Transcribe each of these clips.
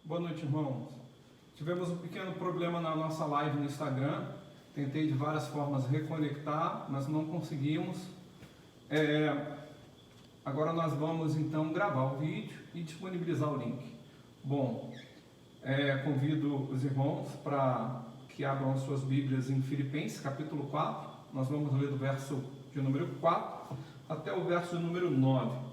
Boa noite, irmãos. Tivemos um pequeno problema na nossa live no Instagram. Tentei de várias formas reconectar, mas não conseguimos. Agora nós vamos então gravar o vídeo e disponibilizar o link. Bom, convido os irmãos para que abram as suas Bíblias em Filipenses, capítulo 4. Nós vamos ler do verso de número 4 até o verso de número 9.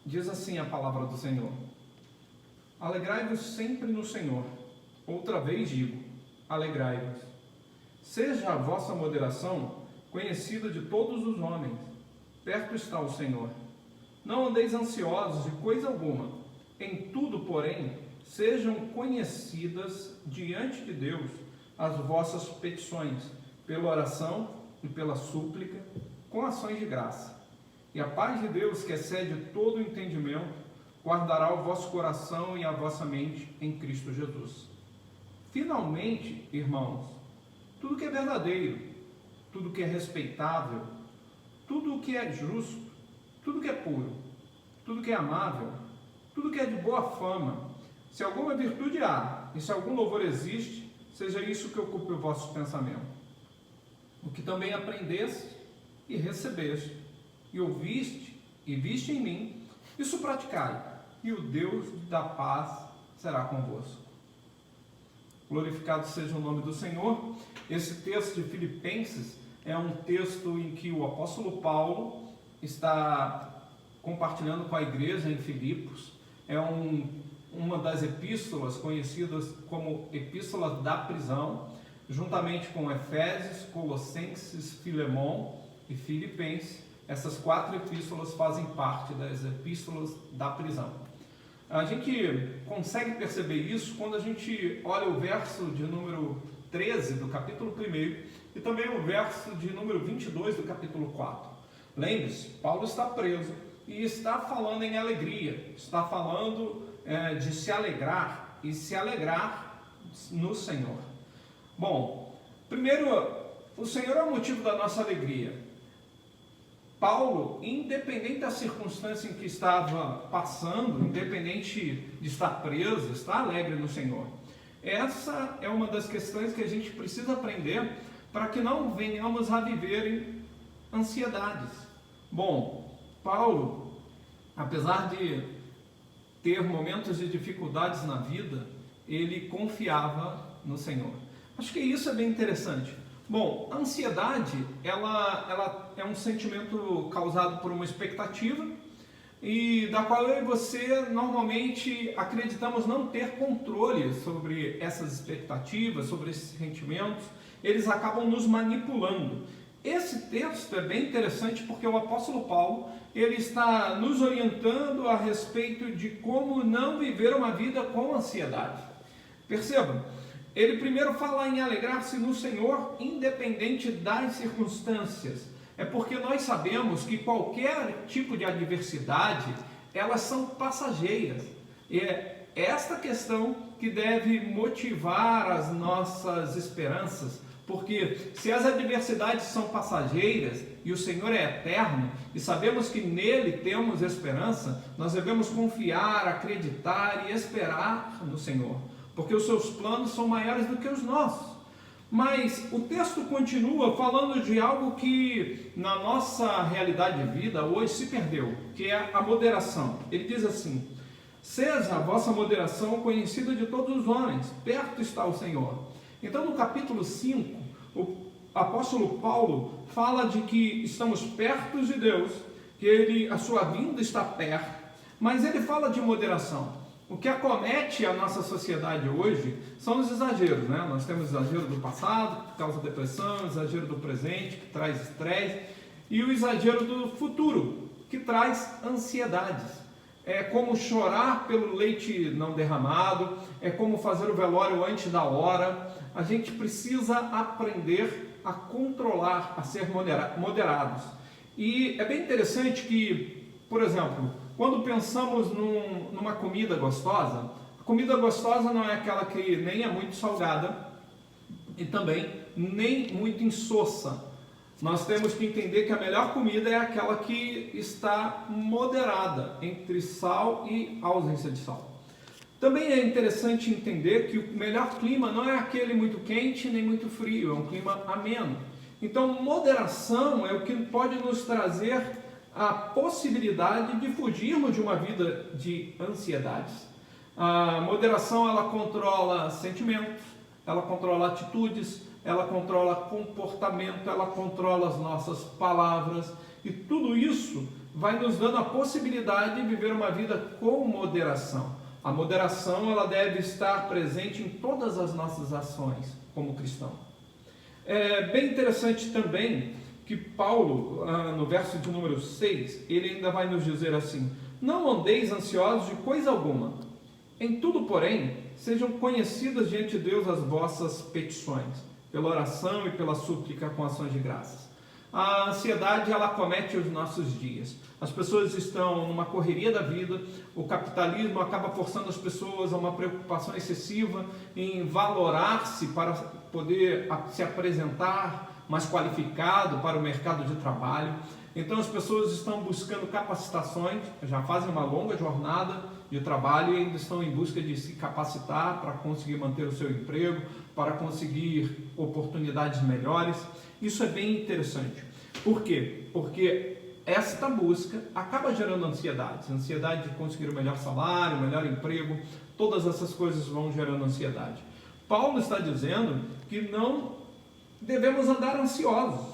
Diz assim a palavra do Senhor: alegrai-vos sempre no Senhor. Outra vez digo, alegrai-vos. Seja a vossa moderação conhecida de todos os homens. Perto está o Senhor. Não andeis ansiosos de coisa alguma. Em tudo, porém, sejam conhecidas diante de Deus as vossas petições, pela oração e pela súplica, com ações de graça. E a paz de Deus, que excede todo o entendimento, guardará o vosso coração e a vossa mente em Cristo Jesus. Finalmente, irmãos, tudo que é verdadeiro, tudo que é respeitável, tudo que é justo, tudo que é puro, tudo que é amável, tudo que é de boa fama, se alguma virtude há e se algum louvor existe, seja isso que ocupe o vosso pensamento. O que também aprendeste e recebeste, e ouviste e viste em mim, isso praticai, e o Deus da paz será convosco. Glorificado seja o nome do Senhor. Esse texto de Filipenses é um texto em que o apóstolo Paulo está compartilhando com a igreja em Filipos. É uma das epístolas conhecidas como epístolas da prisão, juntamente com Efésios, Colossenses, Filemão e Filipenses. Essas 4 epístolas fazem parte das epístolas da prisão. A gente consegue perceber isso quando a gente olha o verso de número 13 do capítulo 1 e também o verso de número 22 do capítulo 4. Lembre-se, Paulo está preso e está falando em alegria, está falando de se alegrar e se alegrar no Senhor. Bom, primeiro, o Senhor é o motivo da nossa alegria. Paulo, independente da circunstância em que estava passando, independente de estar preso, está alegre no Senhor. Essa é uma das questões que a gente precisa aprender para que não venhamos a viver em ansiedades. Bom, Paulo, apesar de ter momentos de dificuldades na vida, ele confiava no Senhor. Acho que isso é bem interessante. Bom, a ansiedade, ela é um sentimento causado por uma expectativa e da qual eu e você normalmente acreditamos não ter controle sobre essas expectativas, sobre esses sentimentos. Eles acabam nos manipulando. Esse texto é bem interessante porque o apóstolo Paulo, ele está nos orientando a respeito de como não viver uma vida com ansiedade. Perceba, ele primeiro fala em alegrar-se no Senhor, independente das circunstâncias. É porque nós sabemos que qualquer tipo de adversidade, elas são passageiras. E é esta questão que deve motivar as nossas esperanças, porque se as adversidades são passageiras e o Senhor é eterno, e sabemos que nele temos esperança, nós devemos confiar, acreditar e esperar no Senhor, porque os seus planos são maiores do que os nossos. Mas o texto continua falando de algo que na nossa realidade de vida hoje se perdeu, que é a moderação. Ele diz assim: seja a vossa moderação conhecida de todos os homens, perto está o Senhor. Então no capítulo 5, o apóstolo Paulo fala de que estamos perto de Deus, que a sua vinda está perto, mas ele fala de moderação. O que acomete a nossa sociedade hoje são os exageros, né? Nós temos o exagero do passado, que causa depressão, o exagero do presente, que traz estresse, e o exagero do futuro, que traz ansiedades. É como chorar pelo leite não derramado, é como fazer o velório antes da hora. A gente precisa aprender a controlar, a ser moderados. E é bem interessante que, por exemplo, quando pensamos numa comida gostosa, a comida gostosa não é aquela que nem é muito salgada e também nem muito insossa. Nós temos que entender que a melhor comida é aquela que está moderada, entre sal e ausência de sal. Também é interessante entender que o melhor clima não é aquele muito quente nem muito frio, é um clima ameno. Então, moderação é o que pode nos trazer a possibilidade de fugirmos de uma vida de ansiedades. A moderação, ela controla sentimentos, ela controla atitudes, ela controla comportamento, ela controla as nossas palavras, e tudo isso vai nos dando a possibilidade de viver uma vida com moderação. A moderação, ela deve estar presente em todas as nossas ações como cristão. É bem interessante também que Paulo, no verso de número 6, ele ainda vai nos dizer assim: não andeis ansiosos de coisa alguma, em tudo, porém, sejam conhecidas diante de Deus as vossas petições, pela oração e pela súplica com ações de graças. A ansiedade, ela acomete os nossos dias. As pessoas estão numa correria da vida, o capitalismo acaba forçando as pessoas a uma preocupação excessiva em valorar-se para poder se apresentar mais qualificado para o mercado de trabalho. Então as pessoas estão buscando capacitações, já fazem uma longa jornada de trabalho e ainda estão em busca de se capacitar para conseguir manter o seu emprego, para conseguir oportunidades melhores. Isso é bem interessante. Por quê? Porque esta busca acaba gerando ansiedade. Ansiedade de conseguir o melhor salário, o melhor emprego, todas essas coisas vão gerando ansiedade. Paulo está dizendo que não devemos andar ansiosos.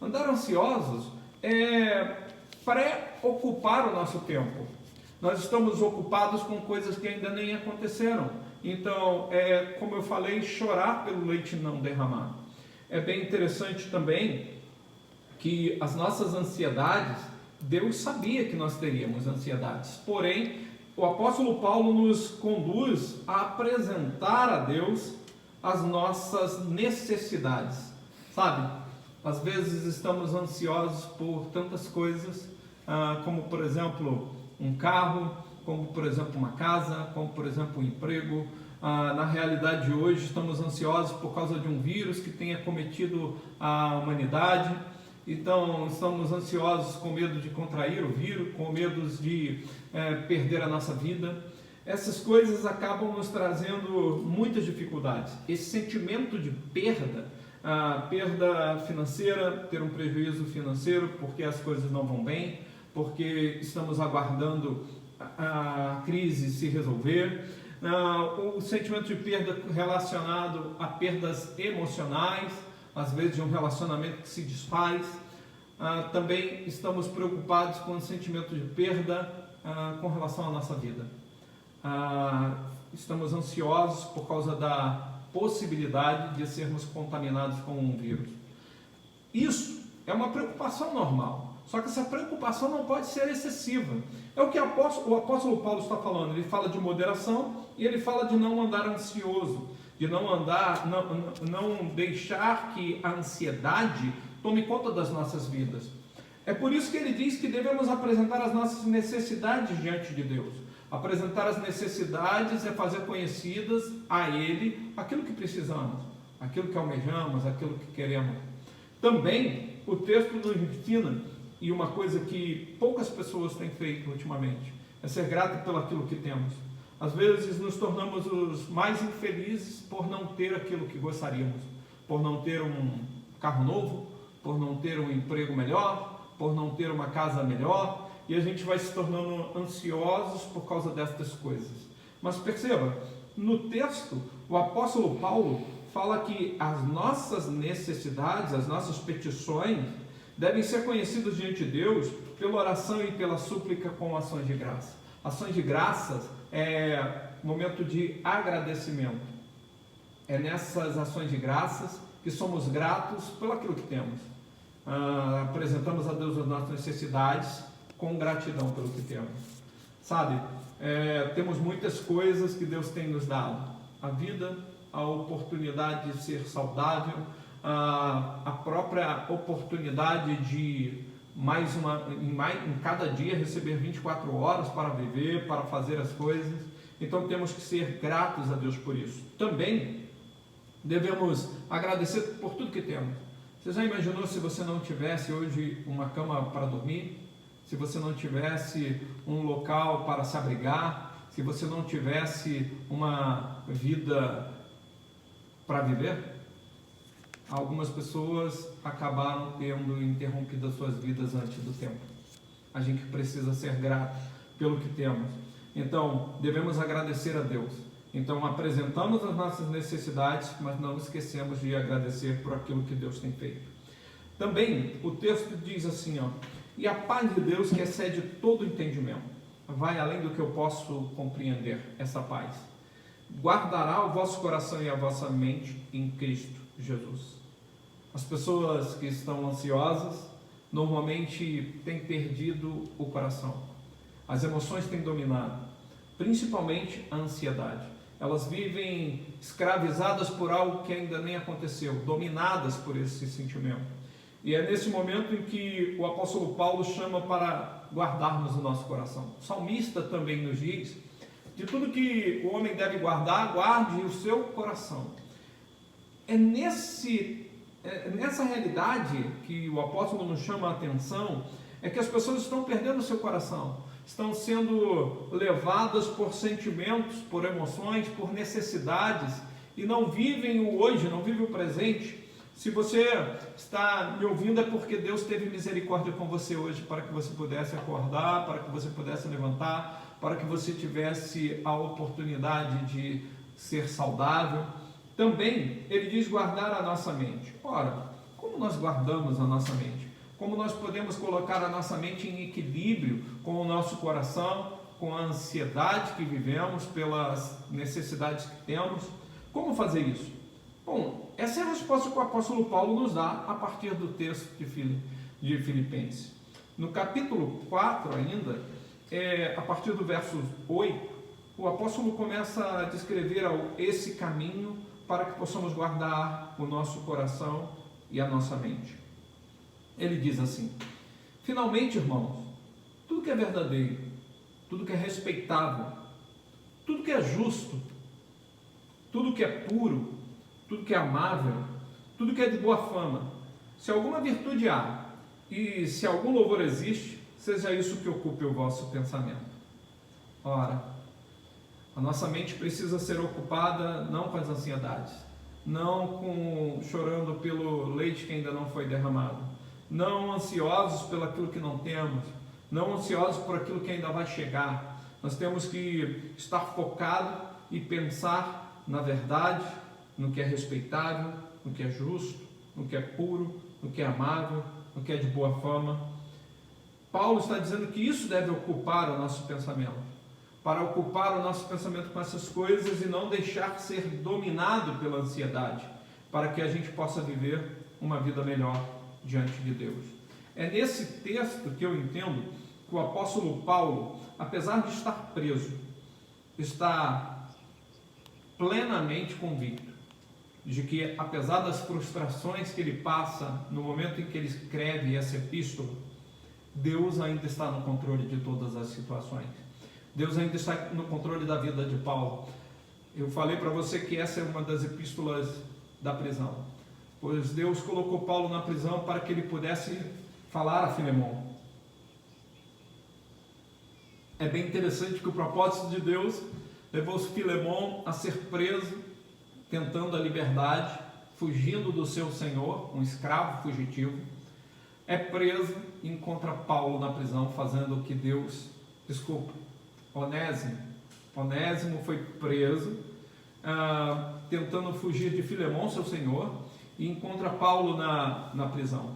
Andar ansiosos é preocupar o nosso tempo. Nós estamos ocupados com coisas que ainda nem aconteceram. Então, como eu falei, chorar pelo leite não derramado. É bem interessante também que as nossas ansiedades, Deus sabia que nós teríamos ansiedades. Porém, o apóstolo Paulo nos conduz a apresentar a Deus as nossas necessidades. Sabe? Às vezes estamos ansiosos por tantas coisas, como por exemplo um carro, como por exemplo uma casa, como por exemplo um emprego. Na realidade de hoje estamos ansiosos por causa de um vírus que tem acometido a humanidade. Então estamos ansiosos com medo de contrair o vírus, com medo de perder a nossa vida. Essas coisas acabam nos trazendo muitas dificuldades. Esse sentimento de perda, perda financeira, ter um prejuízo financeiro porque as coisas não vão bem, porque estamos aguardando a crise se resolver. O sentimento de perda relacionado a perdas emocionais, às vezes de um relacionamento que se desfaz. Também estamos preocupados com o sentimento de perda com relação à nossa vida. Estamos ansiosos por causa da possibilidade de sermos contaminados com um vírus. Isso é uma preocupação normal. Só que essa preocupação não pode ser excessiva. É o que o apóstolo Paulo está falando. Ele fala de moderação e ele fala de não andar ansioso, de não deixar que a ansiedade tome conta das nossas vidas. É por isso que ele diz que devemos apresentar as nossas necessidades diante de Deus. Apresentar as necessidades é fazer conhecidas a Ele aquilo que precisamos, aquilo que almejamos, aquilo que queremos. Também o texto nos ensina, e uma coisa que poucas pessoas têm feito ultimamente, é ser grato pelo aquilo que temos. Às vezes nos tornamos os mais infelizes por não ter aquilo que gostaríamos, por não ter um carro novo, por não ter um emprego melhor, por não ter uma casa melhor, e a gente vai se tornando ansiosos por causa destas coisas. Mas perceba, no texto, o apóstolo Paulo fala que as nossas necessidades, as nossas petições, devem ser conhecidas diante de Deus pela oração e pela súplica com ações de graça. Ações de graças é momento de agradecimento. É nessas ações de graças que somos gratos pelo aquilo que temos. Apresentamos a Deus as nossas necessidades com gratidão pelo que temos. Sabe, temos muitas coisas que Deus tem nos dado. A vida, a oportunidade de ser saudável, a própria oportunidade de em cada dia receber 24 horas para viver, para fazer as coisas. Então temos que ser gratos a Deus por isso. Também devemos agradecer por tudo que temos. Você já imaginou se você não tivesse hoje uma cama para dormir? Se você não tivesse um local para se abrigar? Se você não tivesse uma vida para viver? Algumas pessoas acabaram tendo interrompido as suas vidas antes do tempo. A gente precisa ser grato pelo que temos. Então, devemos agradecer a Deus. Então, apresentamos as nossas necessidades, mas não esquecemos de agradecer por aquilo que Deus tem feito. Também, o texto diz assim, e a paz de Deus, que excede todo entendimento, vai além do que eu posso compreender, essa paz. Guardará o vosso coração e a vossa mente em Cristo Jesus. As pessoas que estão ansiosas, normalmente têm perdido o coração. As emoções têm dominado, principalmente a ansiedade. Elas vivem escravizadas por algo que ainda nem aconteceu, dominadas por esse sentimento. E é nesse momento em que o apóstolo Paulo chama para guardarmos o nosso coração. O salmista também nos diz, de tudo que o homem deve guardar, guarde o seu coração. É nessa realidade que o apóstolo nos chama a atenção, é que as pessoas estão perdendo o seu coração. Estão sendo levadas por sentimentos, por emoções, por necessidades e não vivem o hoje, não vivem o presente. Se você está me ouvindo é porque Deus teve misericórdia com você hoje para que você pudesse acordar, para que você pudesse levantar, para que você tivesse a oportunidade de ser saudável. Também ele diz guardar a nossa mente. Ora, como nós guardamos a nossa mente? Como nós podemos colocar a nossa mente em equilíbrio com o nosso coração, com a ansiedade que vivemos, pelas necessidades que temos? Como fazer isso? Bom, essa é a resposta que o apóstolo Paulo nos dá a partir do texto de Filipenses. No capítulo 4 ainda, a partir do verso 8, o apóstolo começa a descrever esse caminho para que possamos guardar o nosso coração e a nossa mente. Ele diz assim: finalmente, irmãos, tudo que é verdadeiro, tudo que é respeitável, tudo que é justo, tudo que é puro, tudo que é amável, tudo que é de boa fama, se alguma virtude há e se algum louvor existe, seja isso que ocupe o vosso pensamento. Ora, a nossa mente precisa ser ocupada não com as ansiedades, não chorando pelo leite que ainda não foi derramado, não ansiosos pelo aquilo que não temos, não ansiosos por aquilo que ainda vai chegar. Nós temos que estar focado e pensar na verdade, no que é respeitável, no que é justo, no que é puro, no que é amável, no que é de boa fama. Paulo está dizendo que isso deve ocupar o nosso pensamento, para ocupar o nosso pensamento com essas coisas e não deixar ser dominado pela ansiedade, para que a gente possa viver uma vida melhor diante de Deus. É nesse texto que eu entendo que o apóstolo Paulo, apesar de estar preso, está plenamente convicto de que, apesar das frustrações que ele passa no momento em que ele escreve essa epístola, Deus ainda está no controle de todas as situações. Deus ainda está no controle da vida de Paulo. Eu falei para você que essa é uma das epístolas da prisão, pois Deus colocou Paulo na prisão para que ele pudesse falar a Filemão. É bem interessante que o propósito de Deus levou Filemão a ser preso, tentando a liberdade, fugindo do seu senhor, um escravo fugitivo. É preso e encontra Paulo na prisão, fazendo o que Onésimo foi preso, tentando fugir de Filemão, seu senhor, e encontra Paulo na prisão.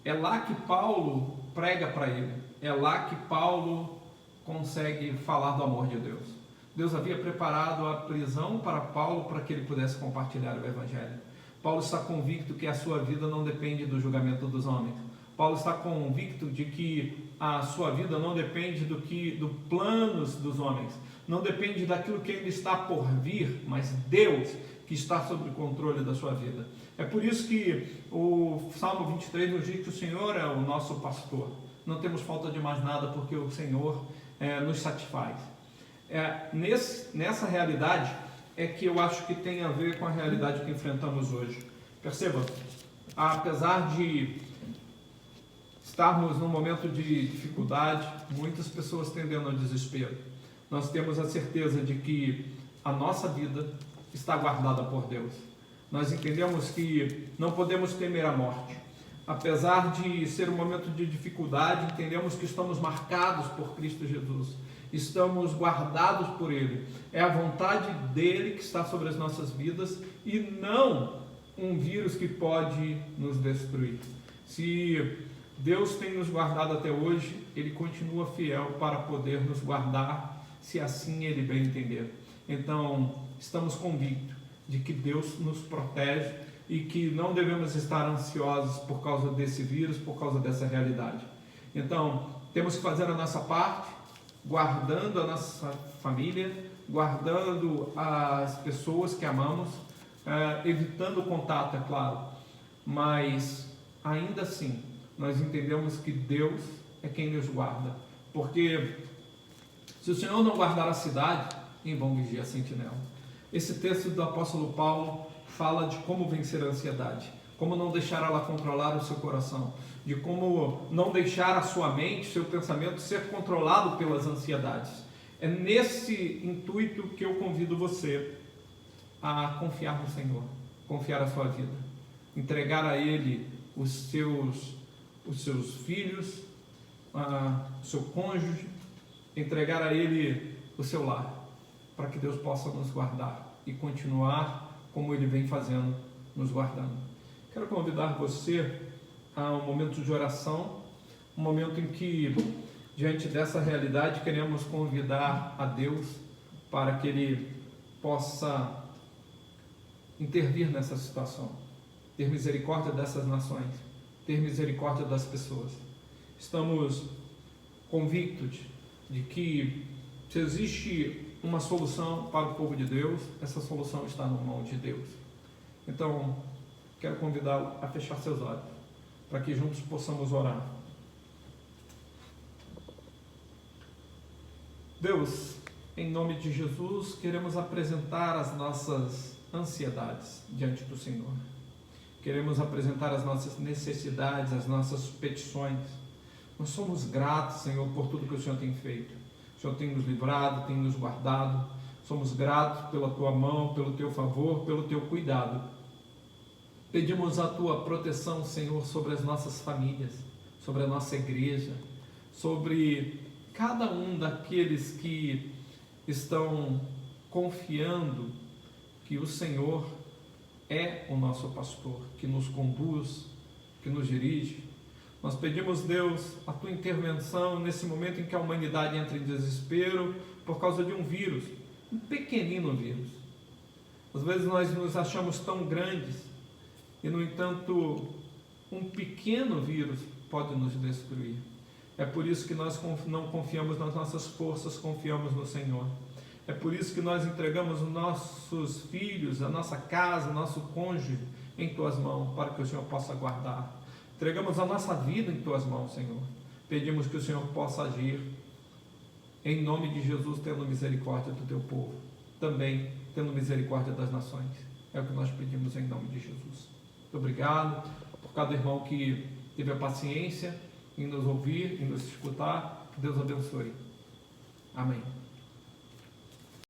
É lá que Paulo prega para ele, é lá que Paulo consegue falar do amor de Deus. Deus havia preparado a prisão para Paulo para que ele pudesse compartilhar o Evangelho. Paulo está convicto que a sua vida não depende do julgamento dos homens. Paulo está convicto de que a sua vida não depende do planos dos homens, não depende daquilo que ainda está por vir, mas Deus que está sob o controle da sua vida. É por isso que o Salmo 23 nos diz que o Senhor é o nosso pastor. Não temos falta de mais nada porque o Senhor nos satisfaz. Nessa realidade é que eu acho que tem a ver com a realidade que enfrentamos hoje. Perceba, apesar de estarmos num momento de dificuldade, muitas pessoas tendendo ao desespero, nós temos a certeza de que a nossa vida está guardada por Deus. Nós entendemos que não podemos temer a morte. Apesar de ser um momento de dificuldade, entendemos que estamos marcados por Cristo Jesus. Estamos guardados por Ele. É a vontade dEle que está sobre as nossas vidas e não um vírus que pode nos destruir. Se Deus tem nos guardado até hoje, Ele continua fiel para poder nos guardar, se assim Ele bem entender. Então, estamos convictos de que Deus nos protege e que não devemos estar ansiosos por causa desse vírus, por causa dessa realidade. Então, temos que fazer a nossa parte, guardando a nossa família, guardando as pessoas que amamos, evitando o contato, é claro, mas ainda assim, nós entendemos que Deus é quem nos guarda, porque se o Senhor não guardar a cidade, em vão vigia a sentinela. Esse texto do apóstolo Paulo fala de como vencer a ansiedade, como não deixar ela controlar o seu coração, de como não deixar a sua mente, seu pensamento ser controlado pelas ansiedades. É nesse intuito que eu convido você a confiar no Senhor, confiar a sua vida, entregar a Ele os seus filhos, o seu cônjuge, entregar a Ele o seu lar, para que Deus possa nos guardar e continuar como Ele vem fazendo, nos guardando. Quero convidar você a um momento de oração, um momento em que, diante dessa realidade, queremos convidar a Deus para que Ele possa intervir nessa situação, ter misericórdia dessas nações, ter misericórdia das pessoas. Estamos convictos de que se existe uma solução para o povo de Deus, essa solução está na mão de Deus. Então, quero convidá-lo a fechar seus olhos, para que juntos possamos orar. Deus, em nome de Jesus, queremos apresentar as nossas ansiedades diante do Senhor. Queremos apresentar as nossas necessidades, as nossas petições. Nós somos gratos, Senhor, por tudo que o Senhor tem feito. O Senhor tem nos livrado, tem nos guardado. Somos gratos pela Tua mão, pelo Teu favor, pelo Teu cuidado. Pedimos a Tua proteção, Senhor, sobre as nossas famílias, sobre a nossa igreja, sobre cada um daqueles que estão confiando que o Senhor é o nosso pastor, que nos conduz, que nos dirige. Nós pedimos, Deus, a Tua intervenção nesse momento em que a humanidade entra em desespero por causa de um vírus, um pequenino vírus. Às vezes nós nos achamos tão grandes e, no entanto, um pequeno vírus pode nos destruir. É por isso que nós não confiamos nas nossas forças, confiamos no Senhor. É por isso que nós entregamos os nossos filhos, a nossa casa, o nosso cônjuge em Tuas mãos, para que o Senhor possa guardar. Entregamos a nossa vida em Tuas mãos, Senhor. Pedimos que o Senhor possa agir, em nome de Jesus, tendo misericórdia do Teu povo, também tendo misericórdia das nações. É o que nós pedimos em nome de Jesus. Muito obrigado por cada irmão que teve a paciência em nos ouvir, em nos escutar. Que Deus abençoe. Amém.